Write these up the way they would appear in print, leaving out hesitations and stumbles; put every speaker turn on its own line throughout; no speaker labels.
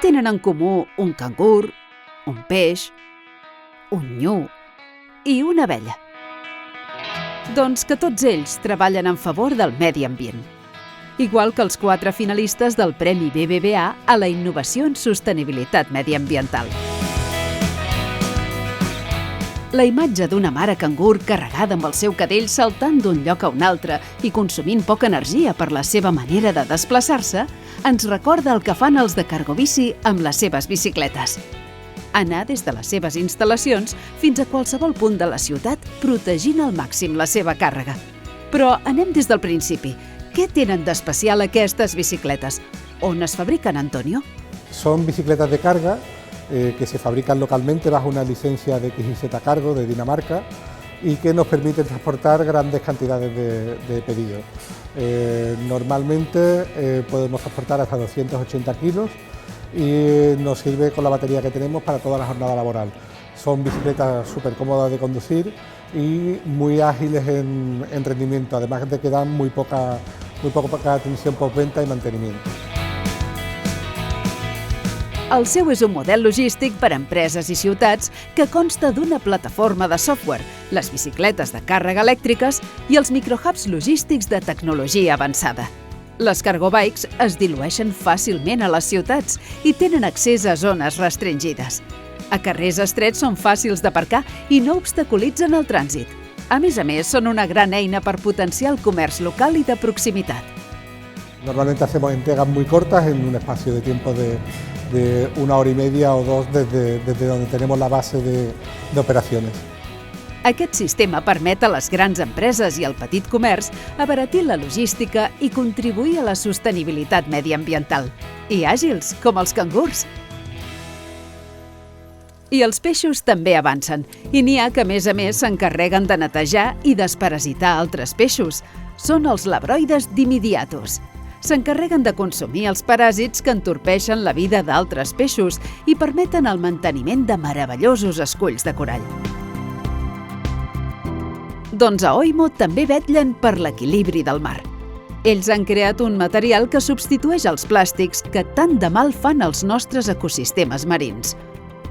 tenen en comú un cangur, un peix, un nyu i una abella? Doncs que tots ells treballen en favor del medi ambient, igual que els 4 finalistes del Premi BBVA a la innovació en sostenibilitat mediambiental. La imatge d'una mare cangur carregada amb el seu cadell saltant d'un lloc a un altre i consumint poca energia per la seva manera de desplaçar-se ens recorda el que fan els de Cargobici amb les seves bicicletes. Anar des de les seves instal·lacions fins a qualsevol punt de la ciutat protegint al màxim la seva càrrega. Però anem des del principi. Què tenen d'especial aquestes bicicletes? On es fabrican, Antonio?
Son bicicletas de carga que se fabrican localmente bajo una licencia de XYZ Cargo de Dinamarca y que nos permiten transportar grandes cantidades de pedidos. Normalmente podemos transportar hasta 280 kilos y nos sirve con la batería que tenemos para toda la jornada laboral. Son bicicletas súper cómodas de conducir y muy ágiles en rendimiento, además de que dan muy poca atención postventa y mantenimiento.
El seu és un model logístic per a empreses i ciutats que consta d'una plataforma de software, les bicicletes de càrrega elèctriques i els microhubs logístics de tecnologia avançada. Les cargo bikes es dilueixen fàcilment a les ciutats i tenen accés a zones restringides. A carrers estrets són fàcils d'aparcar i no obstaculitzen el trànsit. A més, són una gran eina per potenciar el comerç local i de proximitat.
Normalmente hacemos entregas muy cortas en un espacio de tiempo de 1 hora y media o 2 desde donde tenemos la base de operaciones.
Aquest sistema permet a les grans empreses i al petit comerç abaratir la logística i contribuir a la sostenibilitat mediambiental. I àgils, com els cangurs. I els peixos també avancen, i n'hi ha que, a més, s'encarreguen de netejar i desparasitar altres peixos. Són els labroides dimidiatus. S'encarreguen de consumir els paràsits que entorpeixen la vida d'altres peixos i permeten el manteniment de meravellosos esculls de corall. Doncs a Oimo també vetllen per l'equilibri del mar. Ells han creat un material que substitueix els plàstics que tant de mal fan als nostres ecosistemes marins.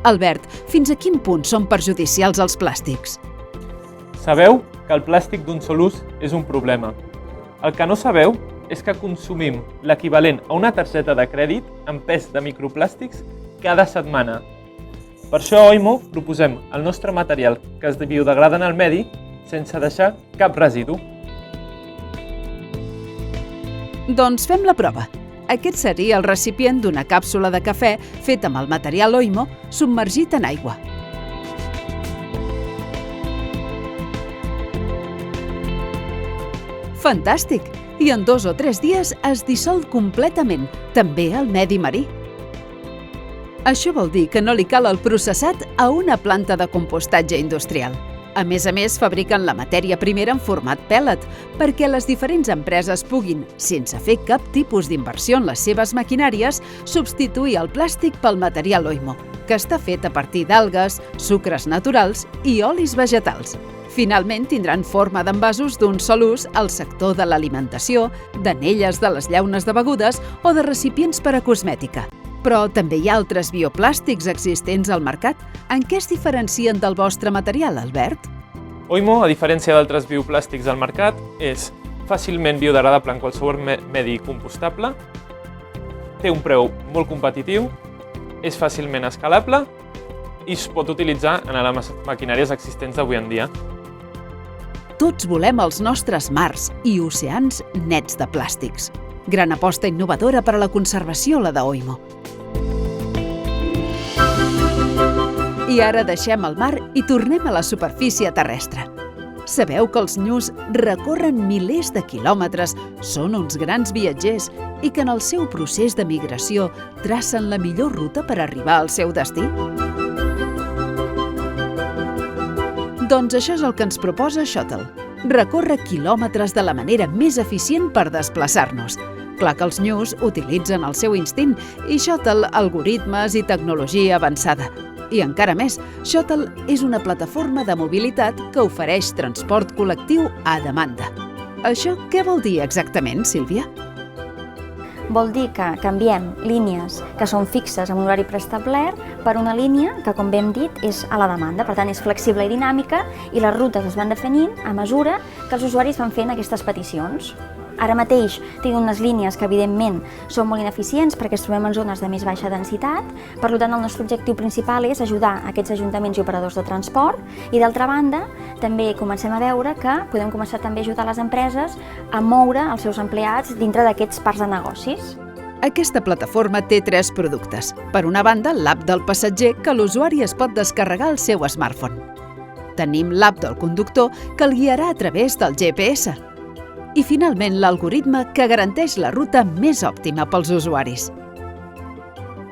Albert, fins a quin punt són perjudicials els plàstics?
Sabeu que el plàstic d'un sol ús és un problema. El que no sabeu és que consumim l'equivalent a una targeta de crèdit amb pes de microplàstics cada setmana. Per això a Oimo proposem el nostre material que es biodegrada en el medi sense deixar cap residu.
Doncs fem la prova. Aquest seria el recipient d'una càpsula de cafè fet amb el material Oimo submergit en aigua. Fantàstic! I en 2 o 3 dies es dissol completament, també al medi marí. Això vol dir que no li cal el processat a una planta de compostatge industrial. A més, fabriquen la matèria primera en format pellet perquè les diferents empreses puguin, sense fer cap tipus d'inversió en les seves maquinàries, substituir el plàstic pel material Oimo, que està fet a partir d'algues, sucres naturals i olis vegetals. Finalment, tindran forma d'envasos d'un sol ús al sector de l'alimentació, d'anelles de les llaunes de begudes o de recipients per a cosmètica. Però també hi ha altres bioplàstics existents al mercat. En què es diferencien del vostre material, Albert?
Oimo, a diferència d'altres bioplàstics al mercat, és fàcilment biodegradable en qualsevol medi compostable, té un preu molt competitiu, és fàcilment escalable i es pot utilitzar en les maquinàries existents d'avui en dia.
Tots volem els nostres mars i oceans nets de plàstics. Gran aposta innovadora per a la conservació, la d'Oimo. I ara deixem el mar i tornem a la superfície terrestre. Sabeu que els nyus recorren milers de quilòmetres, són uns grans viatgers i que en el seu procés de migració tracen la millor ruta per arribar al seu destí? Doncs això és el que ens proposa Shuttle. Recórrer quilòmetres de la manera més eficient per desplaçar-nos. Clar que els nyus utilitzen el seu instint i Shuttle algoritmes i tecnologia avançada. I encara més, Shuttle és una plataforma de mobilitat que ofereix transport col·lectiu a demanda. Això què vol dir exactament, Sílvia?
vol dir que canviem línies que són fixes amb un horari preestablert per una línia que, com bé hem dit, és a la demanda. Per tant, és flexible i dinàmica i les rutes es van definint a mesura que els usuaris van fent aquestes peticions. Ara mateix tenim unes línies que, evidentment, són molt ineficients perquè ens trobem en zones de més baixa densitat. Per tant, el nostre objectiu principal és ajudar aquests ajuntaments i operadors de transport i, d'altra banda, també comencem a veure que podem començar també a ajudar les empreses a moure els seus empleats dintre d'aquests parcs de negocis.
Aquesta plataforma té 3 productes. Per una banda, l'app del passatger, que l'usuari es pot descarregar al seu smartphone. Tenim l'app del conductor, que el guiarà a través del GPS. I, finalment, l'algoritme que garanteix la ruta més òptima pels usuaris.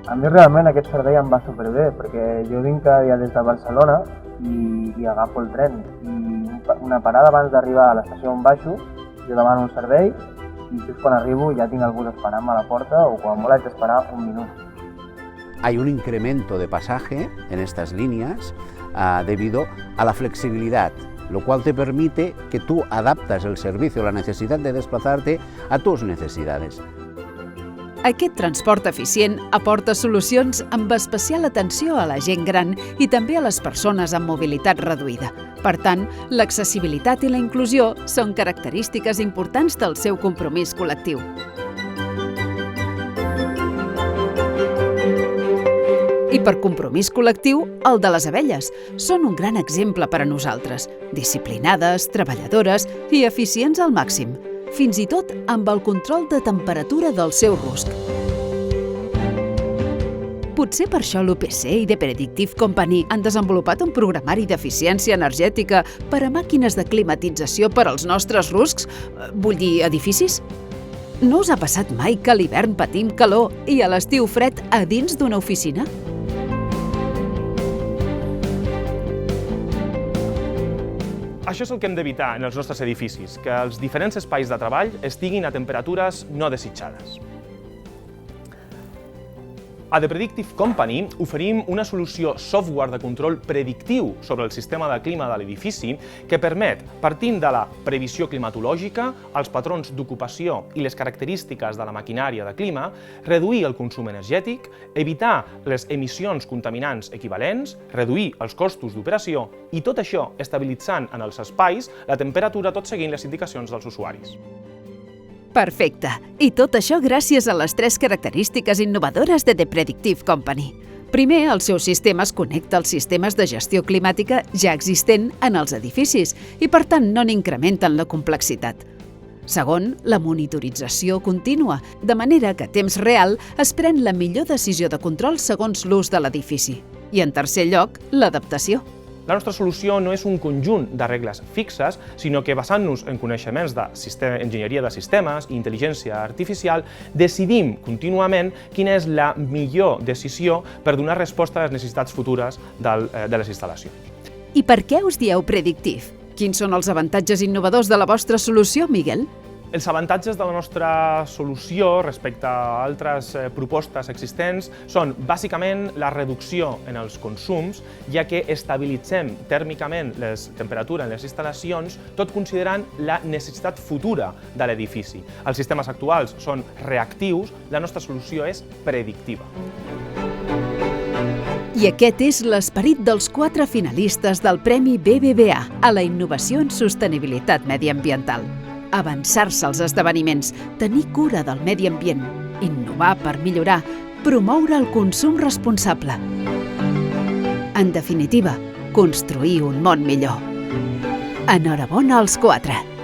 A mi realment aquest servei em va superbé, perquè jo vinc cada dia des de Barcelona i agafo el tren. I una parada abans d'arribar a l'estació on baixo, jo demano un servei i just quan arribo ja tinc algú esperant-me a la porta o quan molt haig d'esperar un minut.
Hay un incremento de pasaje en estas líneas debido a la flexibilidad, lo cual te permite que tú adaptas el servicio, la necesidad de desplazarte a tus necesidades.
Aquest transport eficient aporta solucions amb especial atenció a la gent gran i també a les persones amb mobilitat reduïda. Per tant, l'accessibilitat i la inclusió són característiques importants del seu compromís col·lectiu. I per compromís col·lectiu, el de les abelles. Són un gran exemple per a nosaltres. Disciplinades, treballadores i eficients al màxim. Fins i tot amb el control de temperatura del seu rusc. Potser per això l'UPC i The Predictive Company han desenvolupat un programari d'eficiència energètica per a màquines de climatització per als nostres ruscs, vull dir, edificis? No us ha passat mai que a l'hivern patim calor i a l'estiu fred a dins d'una oficina?
Això és el que hem d'evitar en els nostres edificis, que els diferents espais de treball estiguin a temperatures no desitjades. A The Predictive Company oferim una solució software de control predictiu sobre el sistema de clima de l'edifici que permet, partint de la previsió climatològica, els patrons d'ocupació i les característiques de la maquinària de clima, reduir el consum energètic, evitar les emissions contaminants equivalents, reduir els costos d'operació i tot això estabilitzant en els espais la temperatura tot seguint les indicacions dels usuaris.
Perfecte. I tot això gràcies a les 3 característiques innovadores de The Predictive Company. Primer, el seu sistema es connecta als sistemes de gestió climàtica ja existent en els edificis i, per tant, no n'incrementen la complexitat. Segon, la monitorització contínua, de manera que a temps real es pren la millor decisió de control segons l'ús de l'edifici. I, en tercer lloc, l'adaptació.
La nostra solució no és un conjunt de regles fixes, sinó que basant-nos en coneixements d'enginyeria de sistemes i intel·ligència artificial, decidim contínuament quina és la millor decisió per donar resposta a les necessitats futures de les instal·lacions.
I per què us dieu Predictive? Quins són els avantatges innovadors de la vostra solució, Miguel?
Els avantatges de la nostra solució respecte a altres propostes existents són bàsicament la reducció en els consums, ja que estabilitzem tèrmicament les temperatures en les instal·lacions, tot considerant la necessitat futura de l'edifici. Els sistemes actuals són reactius, la nostra solució és predictiva.
I aquest és l'esperit dels 4 finalistes del Premi BBVA a la innovació en sostenibilitat mediambiental. Avançar-se als esdeveniments, tenir cura del medi ambient, innovar per millorar, promoure el consum responsable. En definitiva, construir un món millor. Enhorabona als 4!